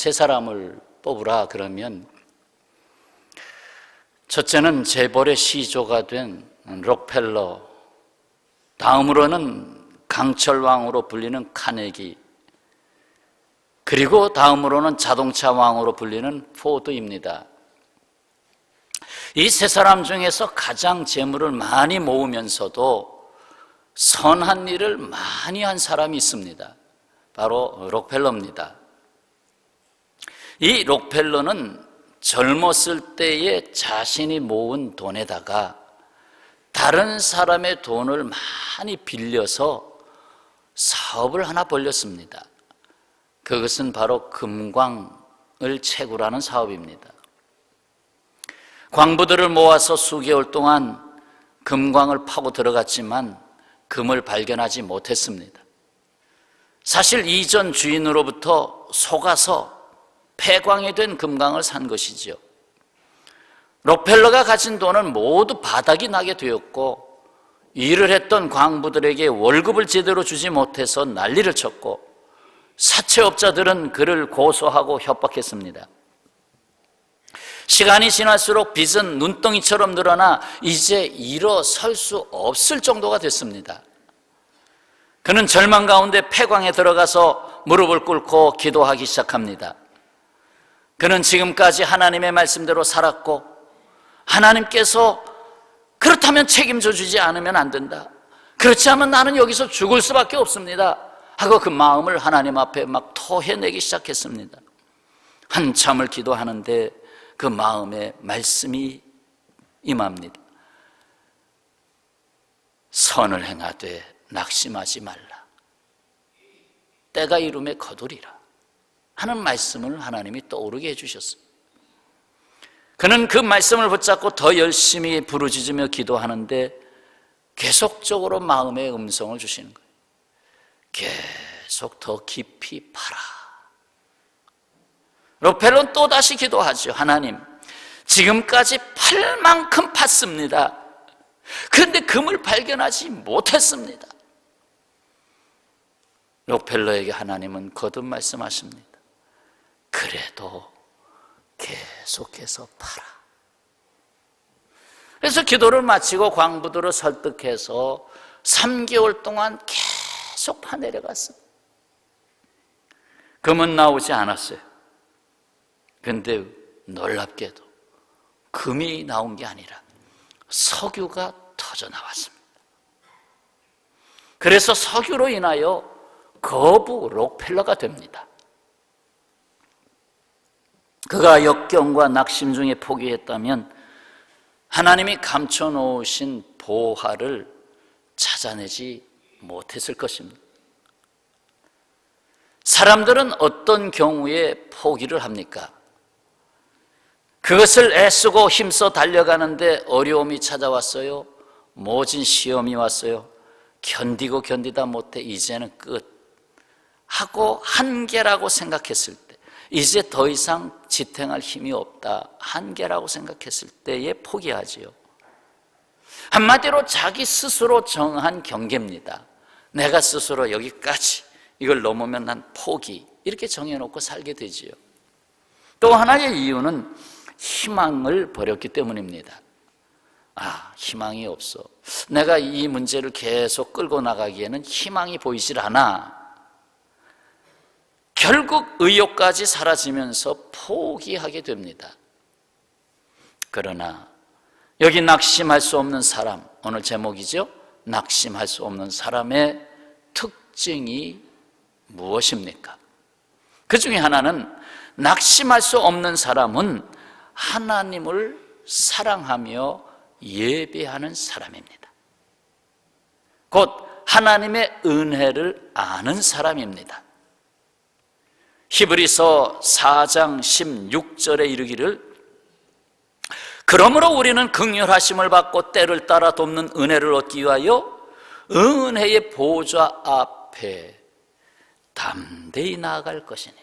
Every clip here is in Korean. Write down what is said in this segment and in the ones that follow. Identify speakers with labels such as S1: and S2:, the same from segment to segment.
S1: 세 사람을 뽑으라 그러면 첫째는 재벌의 시조가 된 록펠러, 다음으로는 강철왕으로 불리는 카네기, 그리고 다음으로는 자동차 왕으로 불리는 포드입니다. 이 세 사람 중에서 가장 재물을 많이 모으면서도 선한 일을 많이 한 사람이 있습니다. 바로 록펠러입니다. 이 록펠러는 젊었을 때에 자신이 모은 돈에다가 다른 사람의 돈을 많이 빌려서 사업을 하나 벌렸습니다. 그것은 바로 금광을 채굴하는 사업입니다. 광부들을 모아서 수개월 동안 금광을 파고 들어갔지만 금을 발견하지 못했습니다. 사실 이전 주인으로부터 속아서 폐광이 된 금광을 산 것이죠. 록펠러가 가진 돈은 모두 바닥이 나게 되었고, 일을 했던 광부들에게 월급을 제대로 주지 못해서 난리를 쳤고, 사채업자들은 그를 고소하고 협박했습니다. 시간이 지날수록 빚은 눈덩이처럼 늘어나 이제 일어설 수 없을 정도가 됐습니다. 그는 절망 가운데 폐광에 들어가서 무릎을 꿇고 기도하기 시작합니다. 그는 지금까지 하나님의 말씀대로 살았고, 하나님께서 그렇다면 책임져 주지 않으면 안 된다, 그렇지 않으면 나는 여기서 죽을 수밖에 없습니다 하고 그 마음을 하나님 앞에 막 토해내기 시작했습니다. 한참을 기도하는데 그 마음에 말씀이 임합니다. 선을 행하되 낙심하지 말라, 때가 이름에 거두리라 하는 말씀을 하나님이 떠오르게 해주셨어요. 그는 그 말씀을 붙잡고 더 열심히 부르짖으며 기도하는데 계속적으로 마음의 음성을 주시는 거예요. 계속 더 깊이 파라. 록펠러는 또다시 기도하죠. 하나님, 지금까지 팔 만큼 팠습니다. 그런데 금을 발견하지 못했습니다. 록펠러에게 하나님은 거듭 말씀하십니다. 그래도 계속해서 팔아. 그래서 기도를 마치고 광부들을 설득해서 3개월 동안 계속 파내려갔습니다. 금은 나오지 않았어요. 그런데 놀랍게도 금이 나온 게 아니라 석유가 터져 나왔습니다. 그래서 석유로 인하여 거부 록펠러가 됩니다. 그가 역경과 낙심 중에 포기했다면 하나님이 감춰놓으신 보화를 찾아내지 못했을 것입니다. 사람들은 어떤 경우에 포기를 합니까? 그것을 애쓰고 힘써 달려가는데 어려움이 찾아왔어요. 모진 시험이 왔어요. 견디고 견디다 못해 이제는 끝 하고 한계라고 생각했을 때, 이제 더 이상 지탱할 힘이 없다, 한계라고 생각했을 때에 포기하지요. 한마디로 자기 스스로 정한 경계입니다. 내가 스스로 여기까지, 이걸 넘으면 난 포기, 이렇게 정해놓고 살게 되지요. 또 하나의 이유는 희망을 버렸기 때문입니다. 희망이 없어, 내가 이 문제를 계속 끌고 나가기에는 희망이 보이질 않아. 결국 의욕까지 사라지면서 포기하게 됩니다. 그러나 여기 낙심할 수 없는 사람, 오늘 제목이죠. 낙심할 수 없는 사람의 특징이 무엇입니까? 그 중에 하나는, 낙심할 수 없는 사람은 하나님을 사랑하며 예배하는 사람입니다. 곧 하나님의 은혜를 아는 사람입니다. 히브리서 4장 16절에 이르기를, 그러므로 우리는 긍휼하심을 받고 때를 따라 돕는 은혜를 얻기 위하여 은혜의 보좌 앞에 담대히 나아갈 것이니라.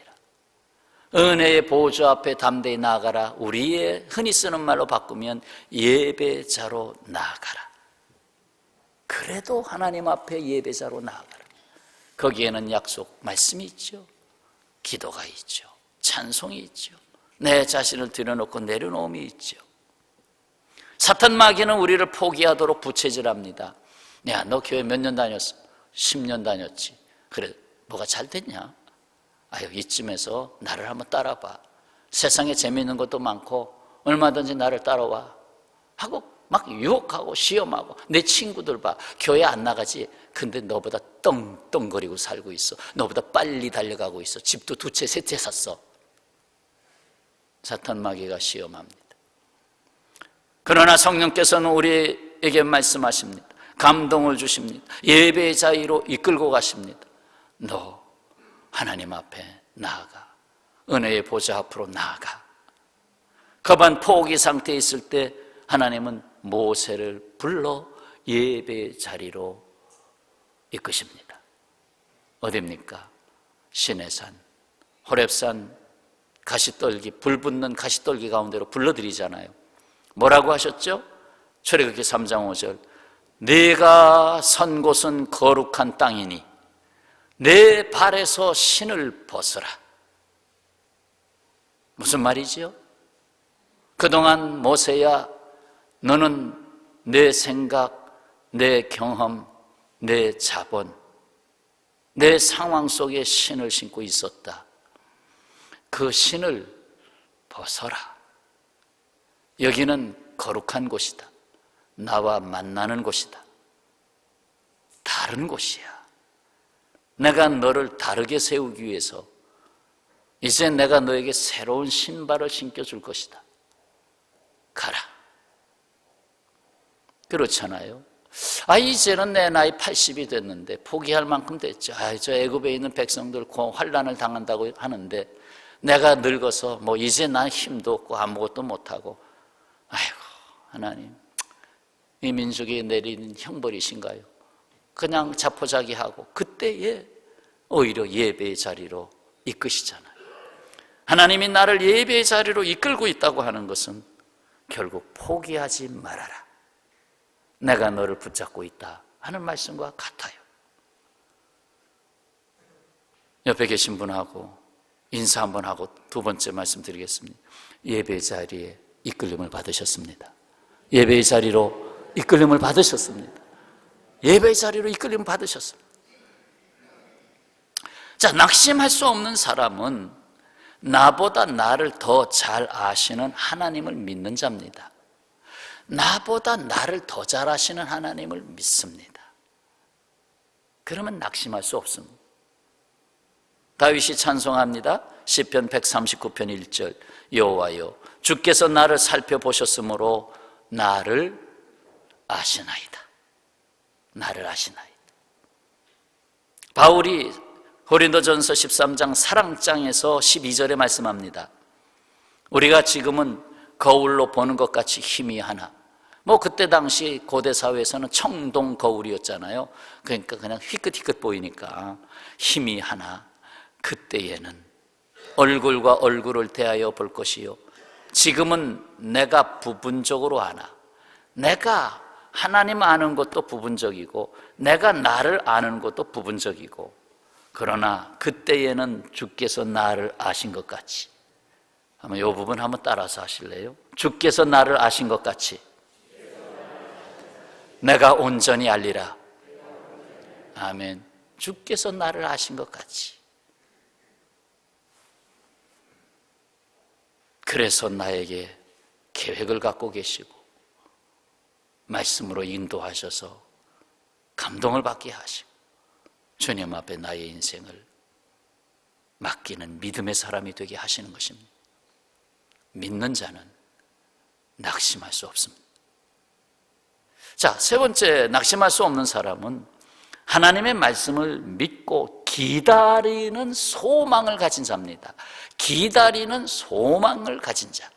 S1: 은혜의 보좌 앞에 담대히 나아가라, 우리의 흔히 쓰는 말로 바꾸면 예배자로 나아가라. 그래도 하나님 앞에 예배자로 나아가라. 거기에는 약속 말씀이 있죠. 기도가 있죠. 찬송이 있죠. 내 자신을 들여놓고 내려놓음이 있죠. 사탄 마귀는 우리를 포기하도록 부채질합니다. 야, 너 교회 몇 년 다녔어? 10년 다녔지. 그래, 뭐가 잘 됐냐? 아유, 이쯤에서 나를 한번 따라봐. 세상에 재미있는 것도 많고 얼마든지 나를 따라와 하고 막 유혹하고 시험하고, 내 친구들 봐, 교회 안 나가지. 근데 너보다 떵떵거리고 살고 있어. 너보다 빨리 달려가고 있어. 집도 2채 3채 샀어. 사탄 마귀가 시험합니다. 그러나 성령께서는 우리에게 말씀하십니다. 감동을 주십니다. 예배의 자리로 이끌고 가십니다. 너 하나님 앞에 나아가, 은혜의 보좌 앞으로 나아가. 급한 포기 상태에 있을 때 하나님은 모세를 불러 예배의 자리로 이끄십니다. 어딥니까? 시내산, 호렙산, 가시떨기, 불 붙는 가시떨기 가운데로 불러드리잖아요. 뭐라고 하셨죠? 출애굽기 3장 5절, 네가 선 곳은 거룩한 땅이니 내 발에서 신을 벗어라. 무슨 말이지요? 그동안 모세야, 너는 내 생각, 내 경험, 내 자본, 내 상황 속에 신을 신고 있었다. 그 신을 벗어라. 여기는 거룩한 곳이다. 나와 만나는 곳이다. 다른 곳이야. 내가 너를 다르게 세우기 위해서 이제 내가 너에게 새로운 신발을 신겨줄 것이다. 가라. 그렇잖아요. 이제는 내 나이 80이 됐는데 포기할 만큼 됐죠. 저 애굽에 있는 백성들 환난을 당한다고 하는데 내가 늙어서 이제 난 힘도 없고 아무것도 못하고, 아이고 하나님, 이 민족에 내리는 형벌이신가요? 그냥 자포자기하고, 그때에 오히려 예배의 자리로 이끄시잖아요. 하나님이 나를 예배의 자리로 이끌고 있다고 하는 것은 결국 포기하지 말아라, 내가 너를 붙잡고 있다 하는 말씀과 같아요. 옆에 계신 분하고 인사 한번 하고 두 번째 말씀 드리겠습니다. 예배의 자리에 이끌림을 받으셨습니다. 예배의 자리로 이끌림을 받으셨습니다. 예배의 자리로 이끌림을 받으셨습니다. 자, 낙심할 수 없는 사람은 나보다 나를 더 잘 아시는 하나님을 믿는 자입니다. 나보다 나를 더 잘 아시는 하나님을 믿습니다. 그러면 낙심할 수 없습니다. 다윗이 찬송합니다. 시편 139편 1절, 여호와여 주께서 나를 살펴보셨으므로 나를 아시나이다. 나를 아시나이다. 바울이 고린도전서 13장 사랑장에서 12절에 말씀합니다. 우리가 지금은 거울로 보는 것 같이 희미하나, 그때 당시 고대 사회에서는 청동 거울이었잖아요. 그러니까 그냥 희끗희끗 보이니까 희미하나 그때에는 얼굴과 얼굴을 대하여 볼 것이요, 지금은 내가 부분적으로 아나. 내가 하나님 아는 것도 부분적이고 내가 나를 아는 것도 부분적이고, 그러나 그때에는 주께서 나를 아신 것 같이. 한번 이 부분 한번 따라서 하실래요? 주께서 나를 아신 것 같이 내가 온전히 알리라. 아멘. 주께서 나를 아신 것 같이. 그래서 나에게 계획을 갖고 계시고 말씀으로 인도하셔서 감동을 받게 하시고 주님 앞에 나의 인생을 맡기는 믿음의 사람이 되게 하시는 것입니다. 믿는 자는 낙심할 수 없습니다. 자, 세 번째, 낙심할 수 없는 사람은 하나님의 말씀을 믿고 기다리는 소망을 가진 자입니다. 기다리는 소망을 가진 자.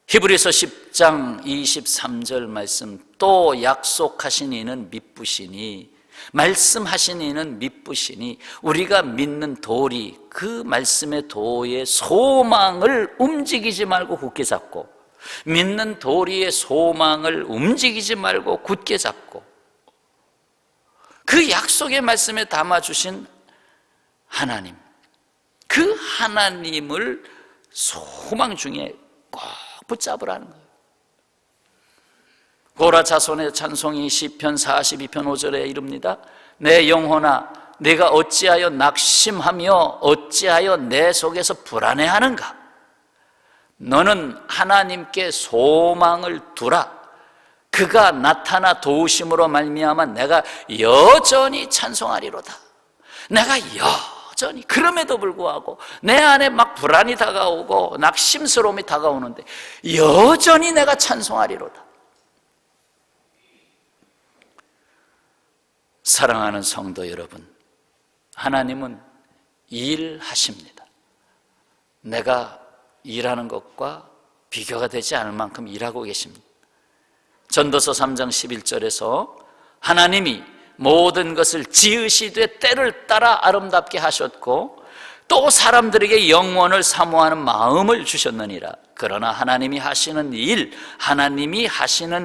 S1: 히브리서 10장 23절 말씀, 또 약속하신 이는 미쁘시니, 말씀하신 이는 미쁘시니 우리가 믿는 도리, 그 말씀의 도의 소망을 움직이지 말고 굳게 잡고, 믿는 도리의 소망을 움직이지 말고 굳게 잡고, 그 약속의 말씀에 담아주신 하나님, 그 하나님을 소망 중에 꼭 붙잡으라는 거예요. 고라 자손의 찬송이 시편 42편 5절에 이릅니다. 내 영혼아 내가 어찌하여 낙심하며 어찌하여 내 속에서 불안해하는가? 너는 하나님께 소망을 두라. 그가 나타나 도우심으로 말미암아 내가 여전히 찬송하리로다. 내가 여전히, 그럼에도 불구하고 내 안에 막 불안이 다가오고 낙심스러움이 다가오는데 여전히 내가 찬송하리로다. 사랑하는 성도 여러분, 하나님은 일하십니다. 내가 일하는 것과 비교가 되지 않을 만큼 일하고 계십니다. 전도서 3장 11절에서 하나님이 모든 것을 지으시되 때를 따라 아름답게 하셨고 또 사람들에게 영원을 사모하는 마음을 주셨느니라. 그러나 하나님이 하시는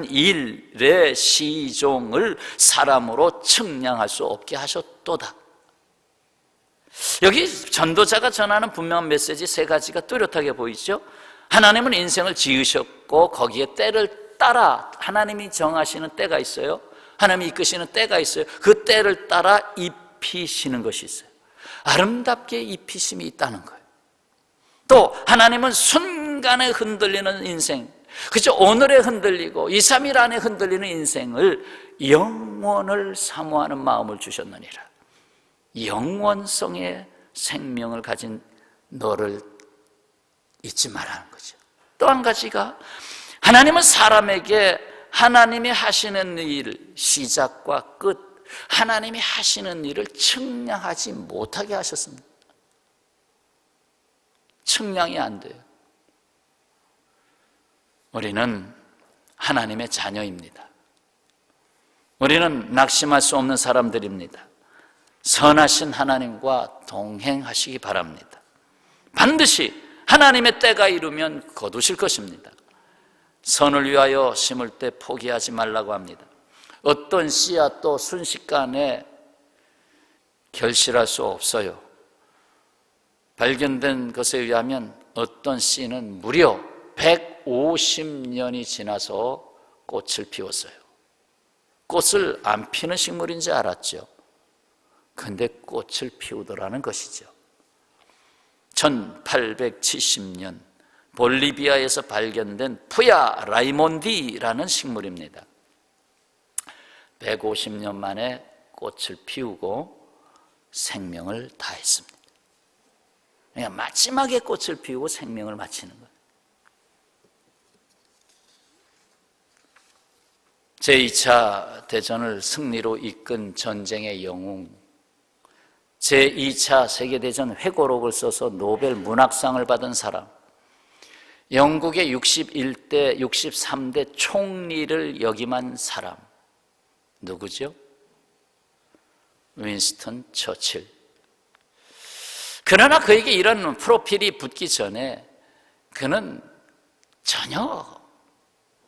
S1: 일의 시종을 사람으로 측량할 수 없게 하셨도다. 여기 전도자가 전하는 분명한 메시지 세 가지가 뚜렷하게 보이죠. 하나님은 인생을 지으셨고 거기에 때를 따라 하나님이 정하시는 때가 있어요. 하나님이 이끄시는 때가 있어요. 그 때를 따라 입히시는 것이 있어요. 아름답게 입히심이 있다는 거예요. 또 하나님은 순간에 흔들리는 인생, 그죠? 오늘에 흔들리고 2, 3일 안에 흔들리는 인생을 영원을 사모하는 마음을 주셨느니라. 영원성의 생명을 가진 너를 잊지 말라는 거죠. 또 한 가지가 하나님은 사람에게 하나님이 하시는 일, 시작과 끝, 하나님이 하시는 일을 측량하지 못하게 하셨습니다. 측량이 안 돼요. 우리는 하나님의 자녀입니다. 우리는 낙심할 수 없는 사람들입니다. 선하신 하나님과 동행하시기 바랍니다. 반드시 하나님의 때가 이르면 거두실 것입니다. 선을 위하여 심을 때 포기하지 말라고 합니다. 어떤 씨앗도 순식간에 결실할 수 없어요. 발견된 것에 의하면 어떤 씨는 무려 150년이 지나서 꽃을 피웠어요. 꽃을 안 피는 식물인지 알았죠. 근데 꽃을 피우더라는 것이죠. 1870년 볼리비아에서 발견된 푸야 라이몬디라는 식물입니다. 150년 만에 꽃을 피우고 생명을 다했습니다. 그러니까 마지막에 꽃을 피우고 생명을 마치는 거예요. 제2차 대전을 승리로 이끈 전쟁의 영웅, 제2차 세계대전 회고록을 써서 노벨 문학상을 받은 사람, 영국의 61대, 63대 총리를 역임한 사람, 누구죠? 윈스턴 처칠. 그러나 그에게 이런 프로필이 붙기 전에 그는 전혀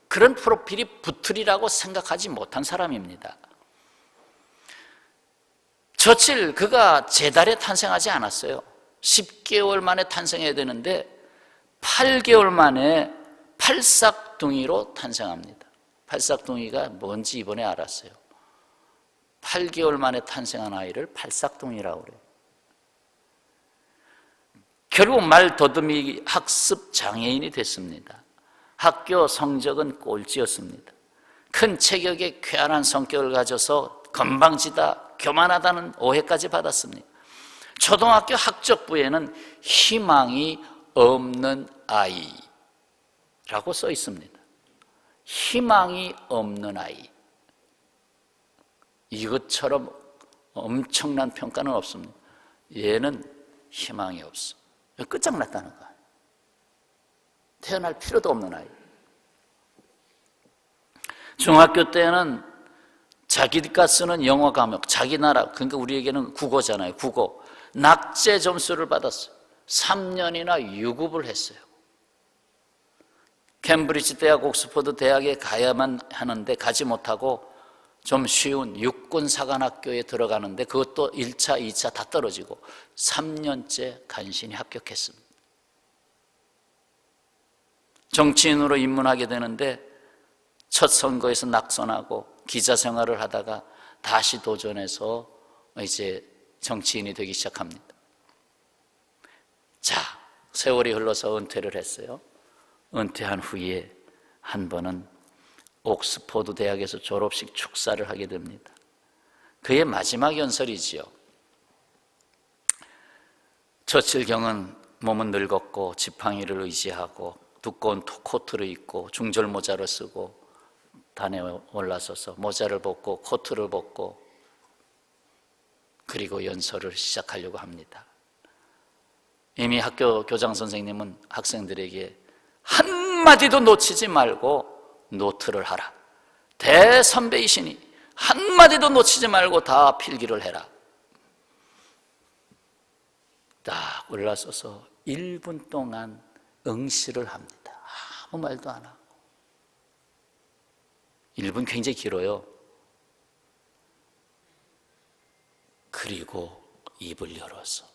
S1: 그런 프로필이 붙으리라고 생각하지 못한 사람입니다. 처칠, 그가 재달에 탄생하지 않았어요. 10개월 만에 탄생해야 되는데 8개월 만에 팔싹둥이로 탄생합니다. 팔싹둥이가 뭔지 이번에 알았어요. 8개월 만에 탄생한 아이를 팔싹둥이라고 그래요. 결국 말 더듬이 학습 장애인이 됐습니다. 학교 성적은 꼴찌였습니다. 큰 체격에 쾌활한 성격을 가져서 건방지다, 교만하다는 오해까지 받았습니다. 초등학교 학적부에는 희망이 없는 아이라고 써 있습니다. 희망이 없는 아이. 이것처럼 엄청난 평가는 없습니다. 얘는 희망이 없어. 끝장났다는 거예요. 태어날 필요도 없는 아이. 중학교 때는 자기가 쓰는 영어 과목, 자기 나라, 그러니까 우리에게는 국어잖아요. 국어. 낙제 점수를 받았어요. 3년이나 유급을 했어요. 캠브리지 대학, 옥스퍼드 대학에 가야만 하는데 가지 못하고 좀 쉬운 육군사관학교에 들어가는데 그것도 1차, 2차 다 떨어지고 3년째 간신히 합격했습니다. 정치인으로 입문하게 되는데 첫 선거에서 낙선하고 기자 생활을 하다가 다시 도전해서 이제 정치인이 되기 시작합니다. 자, 세월이 흘러서 은퇴를 했어요. 은퇴한 후에 한 번은 옥스퍼드 대학에서 졸업식 축사를 하게 됩니다. 그의 마지막 연설이지요. 처칠경은 몸은 늙었고 지팡이를 의지하고 두꺼운 코트를 입고 중절 모자를 쓰고 단에 올라서서 모자를 벗고 코트를 벗고 그리고 연설을 시작하려고 합니다. 이미 학교 교장 선생님은 학생들에게 한마디도 놓치지 말고 노트를 하라. 대선배이시니 한마디도 놓치지 말고 다 필기를 해라. 딱 올라서서 1분 동안 응시를 합니다. 아무 말도 안 하고. 1분 굉장히 길어요. 그리고 입을 열어서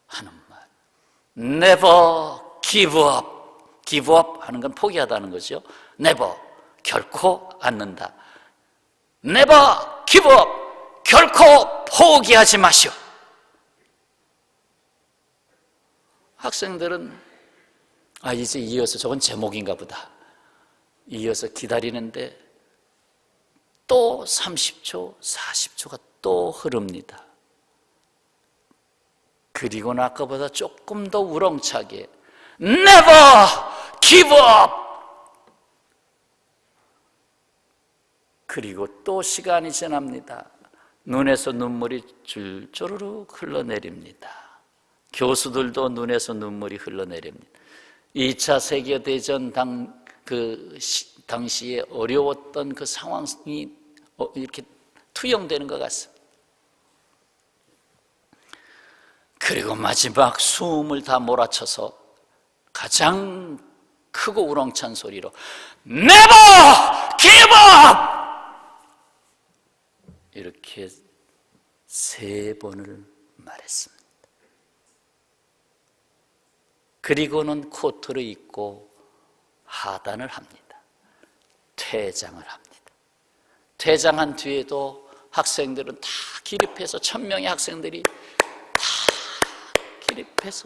S1: 하는 말, Never give up. give up 하는 건 포기하다는 거죠. Never, 결코 않는다. Never give up, 결코 포기하지 마시오. 학생들은 이제 이어서 저건 제목인가 보다. 이어서 기다리는데 또 30초, 40초가 또 흐릅니다. 그리고는 아까보다 조금 더 우렁차게 Never give up. 그리고 또 시간이 지납니다. 눈에서 눈물이 줄주르륵 흘러내립니다. 교수들도 눈에서 눈물이 흘러내립니다. 2차 세계대전 당시에 어려웠던 그 상황이 이렇게 투영되는 것 같습니다. 그리고 마지막 숨을 다 몰아쳐서 가장 크고 우렁찬 소리로 Never give up! 이렇게 3번을 말했습니다. 그리고는 코트를 입고 하단을 합니다. 퇴장을 합니다. 퇴장한 뒤에도 학생들은 다 기립해서 1000명의 학생들이 다 기립해서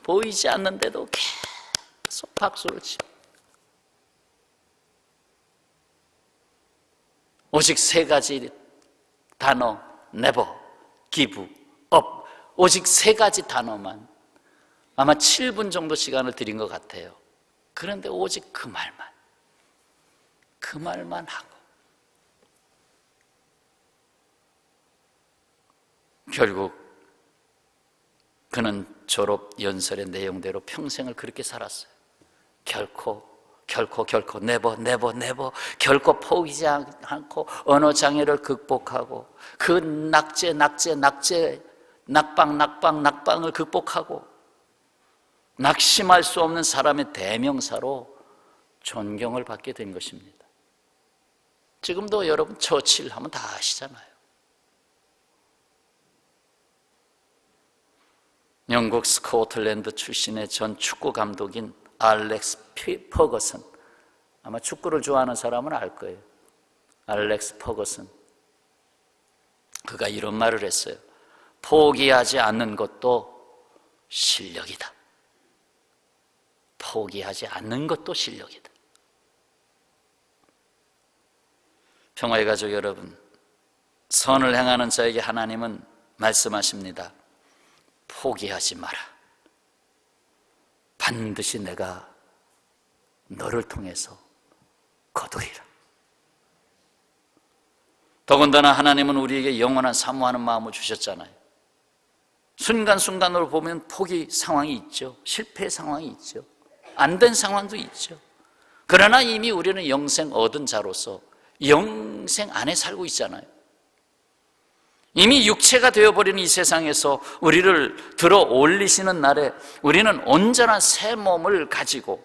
S1: 보이지 않는데도 계속 박수를 칩니다. 오직 3가지 단어, never, give up. 오직 3가지 단어만 아마 7분 정도 시간을 드린 것 같아요. 그런데 오직 그 말만 하고 결국 그는 졸업 연설의 내용대로 평생을 그렇게 살았어요. 결코 never 결코 포기하지 않고 언어 장애를 극복하고 그 낙방을 극복하고 낙심할 수 없는 사람의 대명사로 존경을 받게 된 것입니다. 지금도 여러분 처칠 하면 다 아시잖아요. 영국 스코틀랜드 출신의 전 축구 감독인 알렉스 퍼거슨, 아마 축구를 좋아하는 사람은 알 거예요. 알렉스 퍼거슨, 그가 이런 말을 했어요. 포기하지 않는 것도 실력이다. 포기하지 않는 것도 실력이다. 평화의 가족 여러분, 선을 행하는 자에게 하나님은 말씀하십니다. 포기하지 마라. 반드시 내가 너를 통해서 거두리라. 더군다나 하나님은 우리에게 영원한 사모하는 마음을 주셨잖아요. 순간순간으로 보면 포기 상황이 있죠. 실패 상황이 있죠. 안 된 상황도 있죠. 그러나 이미 우리는 영생 얻은 자로서 영생 안에 살고 있잖아요. 이미 육체가 되어버린 이 세상에서 우리를 들어 올리시는 날에 우리는 온전한 새 몸을 가지고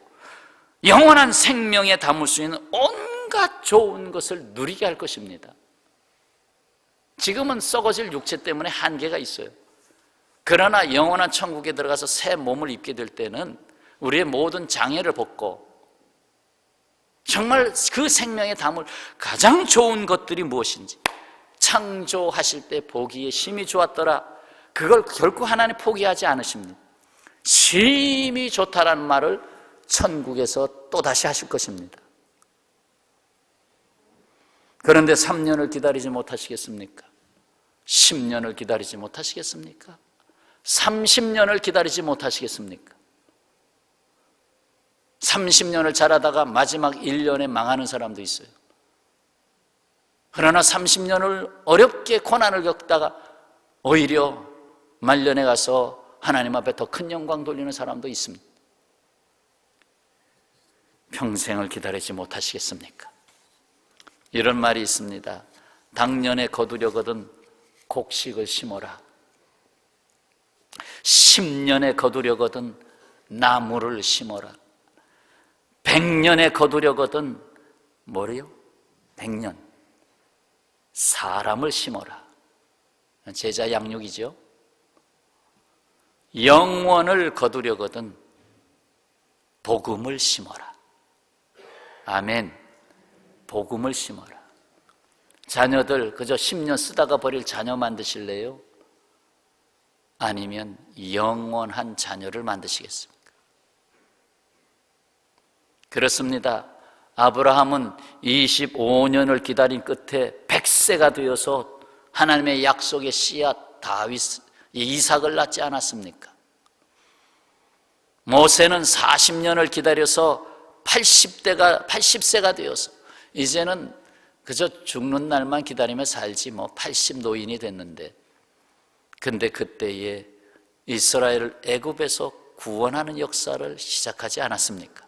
S1: 영원한 생명에 담을 수 있는 온갖 좋은 것을 누리게 할 것입니다. 지금은 썩어질 육체 때문에 한계가 있어요. 그러나 영원한 천국에 들어가서 새 몸을 입게 될 때는 우리의 모든 장애를 벗고 정말 그 생명에 담을 가장 좋은 것들이 무엇인지, 창조하실 때 보기에 심히 좋았더라, 그걸 결코 하나님 포기하지 않으십니다. 심히 좋다라는 말을 천국에서 또다시 하실 것입니다. 그런데 3년을 기다리지 못하시겠습니까? 10년을 기다리지 못하시겠습니까? 30년을 기다리지 못하시겠습니까? 30년을 자라다가 마지막 1년에 망하는 사람도 있어요. 그러나 30년을 어렵게 고난을 겪다가 오히려 말년에 가서 하나님 앞에 더 큰 영광 돌리는 사람도 있습니다. 평생을 기다리지 못하시겠습니까? 이런 말이 있습니다. 당년에 거두려거든 곡식을 심어라. 10년에 거두려거든 나무를 심어라. 100년에 거두려거든 뭐래요? 100년 사람을 심어라. 제자 양육이죠. 영원을 거두려거든 복음을 심어라. 아멘. 복음을 심어라. 자녀들 그저 10년 쓰다가 버릴 자녀 만드실래요? 아니면 영원한 자녀를 만드시겠습니까? 그렇습니다. 아브라함은 25년을 기다린 끝에 100세가 되어서 하나님의 약속의 씨앗 다윗 이삭을 낳지 않았습니까? 모세는 40년을 기다려서 80세가 되어서 이제는 그저 죽는 날만 기다리며 살지 80 노인이 됐는데, 근데 그때에 이스라엘을 애굽에서 구원하는 역사를 시작하지 않았습니까?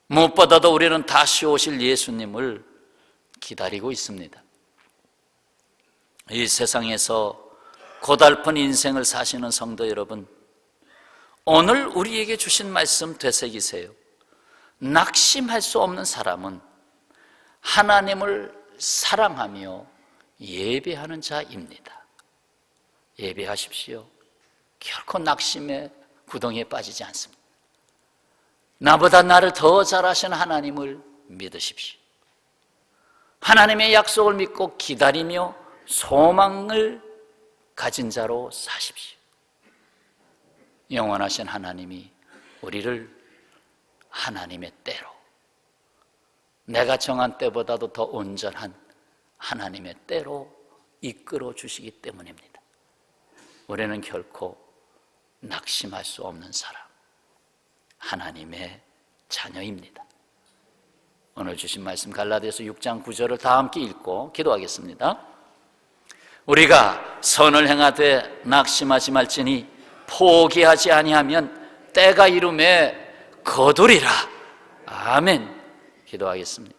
S1: 무엇보다도 우리는 다시 오실 예수님을 기다리고 있습니다. 이 세상에서 고달픈 인생을 사시는 성도 여러분, 오늘 우리에게 주신 말씀 되새기세요. 낙심할 수 없는 사람은 하나님을 사랑하며 예배하는 자입니다. 예배하십시오. 결코 낙심의 구덩이에 빠지지 않습니다. 나보다 나를 더 잘하시는 하나님을 믿으십시오. 하나님의 약속을 믿고 기다리며 소망을 가진 자로 사십시오. 영원하신 하나님이 우리를 하나님의 때로, 내가 정한 때보다도 더 온전한 하나님의 때로 이끌어 주시기 때문입니다. 우리는 결코 낙심할 수 없는 사람, 하나님의 자녀입니다. 오늘 주신 말씀 갈라디아서 6장 9절을 다 함께 읽고 기도하겠습니다. 우리가 선을 행하되 낙심하지 말지니 포기하지 아니하면 때가 이름에 거두리라. 아멘. 기도하겠습니다.